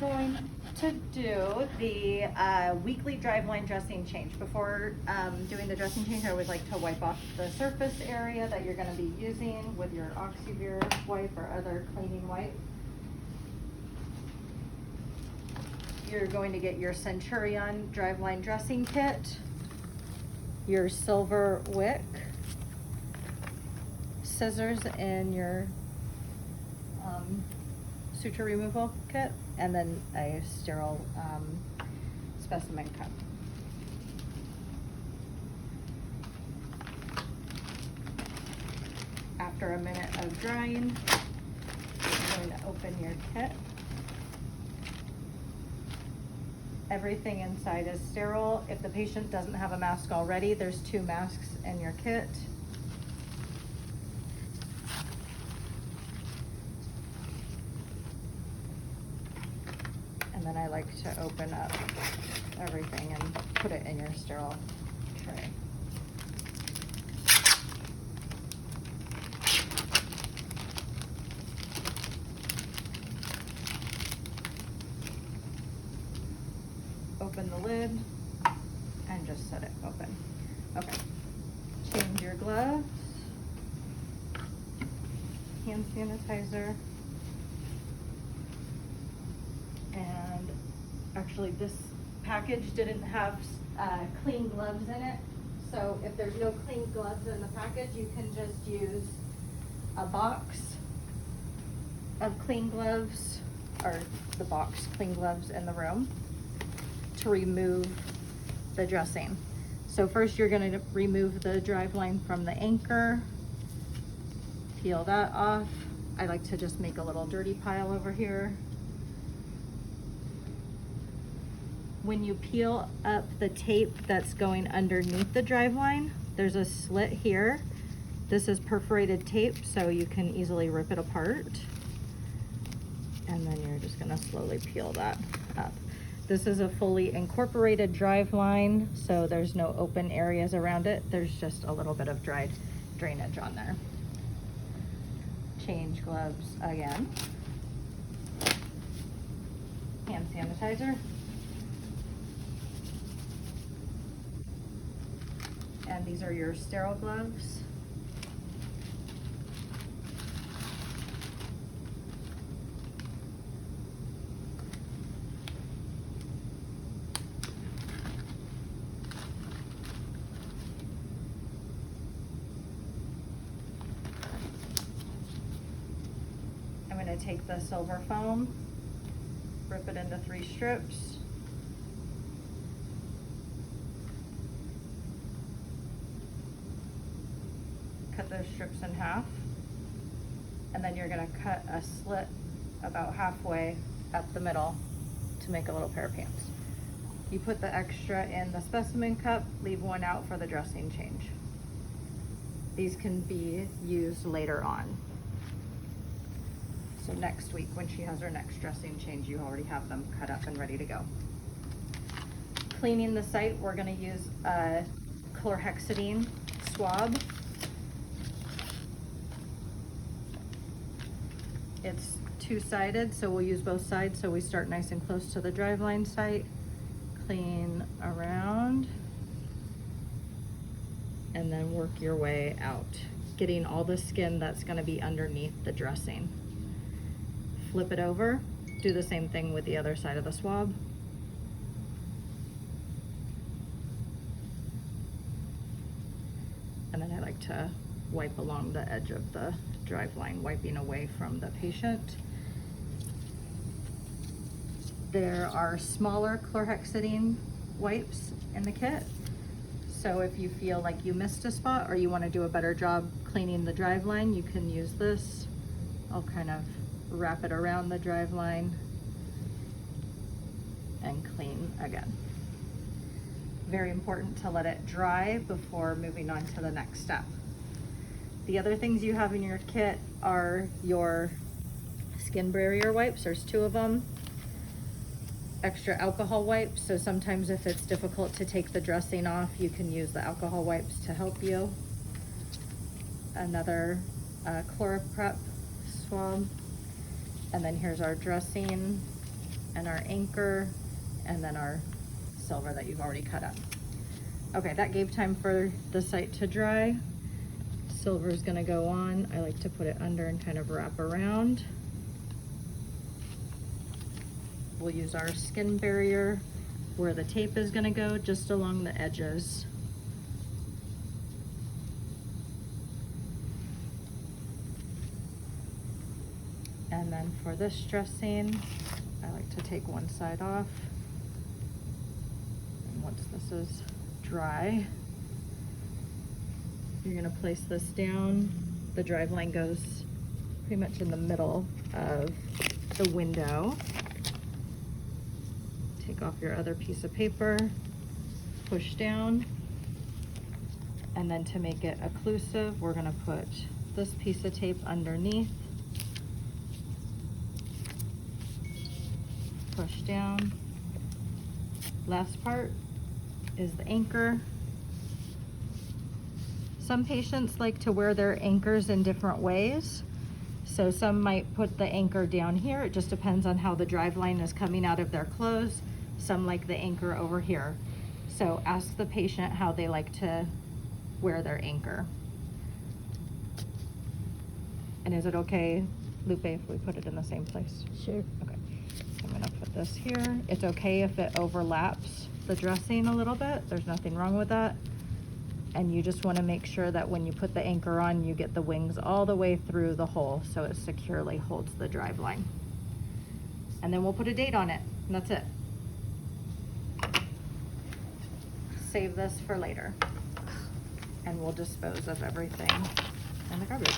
going to do the weekly Driveline dressing change. Before doing the dressing change, I would like to wipe off the surface area that you're going to be using with your Oxyvir wipe or other cleaning wipe. You're going to get your Centurion Driveline dressing kit, your silver wick, scissors, and your suture removal kit, and then a sterile specimen cup. After a minute of drying, you're going to open your kit. Everything inside is sterile. If the patient doesn't have a mask already, there's 2 masks in your kit. And then I like to open up everything and put it in your sterile tray. Open the lid and just set it open. Okay, change your gloves, hand sanitizer, and actually this package didn't have clean gloves in it, so if there's no clean gloves in the package, you can just use a box of clean gloves, or the box clean gloves in the room, to remove the dressing. So first you're going to remove the Driveline from the anchor, peel that off. I like to just make a little dirty pile over here. When you peel up the tape that's going underneath the Driveline, there's a slit here. This is perforated tape, so you can easily rip it apart. And then you're just going to slowly peel that up. This is a fully incorporated Driveline, so there's no open areas around it. There's just a little bit of dry drainage on there. Change gloves again. Hand sanitizer. And these are your sterile gloves. I'm going to take the silver foam, rip it into 3 strips. Cut those strips in half, and then you're going to cut a slit about halfway up the middle to make a little pair of pants. You put the extra in the specimen cup, leave one out for the dressing change. These can be used later on. So next week when she has her next dressing change, you already have them cut up and ready to go. Cleaning the site, we're going to use a chlorhexidine swab. It's 2-sided, so we'll use both sides, so we start nice and close to the Driveline site. Clean around, and then work your way out, getting all the skin that's going to be underneath the dressing. Flip it over, do the same thing with the other side of the swab. And then I like to wipe along the edge of the Driveline, wiping away from the patient. There are smaller chlorhexidine wipes in the kit. So if you feel like you missed a spot or you want to do a better job cleaning the Driveline, you can use this. I'll kind of wrap it around the Driveline and clean again. Very important to let it dry before moving on to the next step. The other things you have in your kit are your skin barrier wipes. There's 2 of them. Extra alcohol wipes, so sometimes if it's difficult to take the dressing off, you can use the alcohol wipes to help you. Another ChloraPrep swab. And then here's our dressing and our anchor, and then our silver that you've already cut up. Okay, that gave time for the site to dry. Silver is gonna go on. I like to put it under and kind of wrap around. We'll use our skin barrier where the tape is gonna go, just along the edges. And then for this dressing, I like to take one side off. And once this is dry, you're gonna place this down. The Driveline goes pretty much in the middle of the window. Take off your other piece of paper, push down, and then to make it occlusive, we're gonna put this piece of tape underneath. Push down. Last part is the anchor. Some patients like to wear their anchors in different ways. So some might put the anchor down here. It just depends on how the Driveline is coming out of their clothes. Some like the anchor over here. So ask the patient how they like to wear their anchor. And is it okay, Lupe, if we put it in the same place? Sure. Okay. I'm gonna put this here. It's okay if it overlaps the dressing a little bit. There's nothing wrong with that. And you just wanna make sure that when you put the anchor on, you get the wings all the way through the hole so it securely holds the Driveline. And then we'll put a date on it, and that's it. Save this for later. And we'll dispose of everything in the garbage.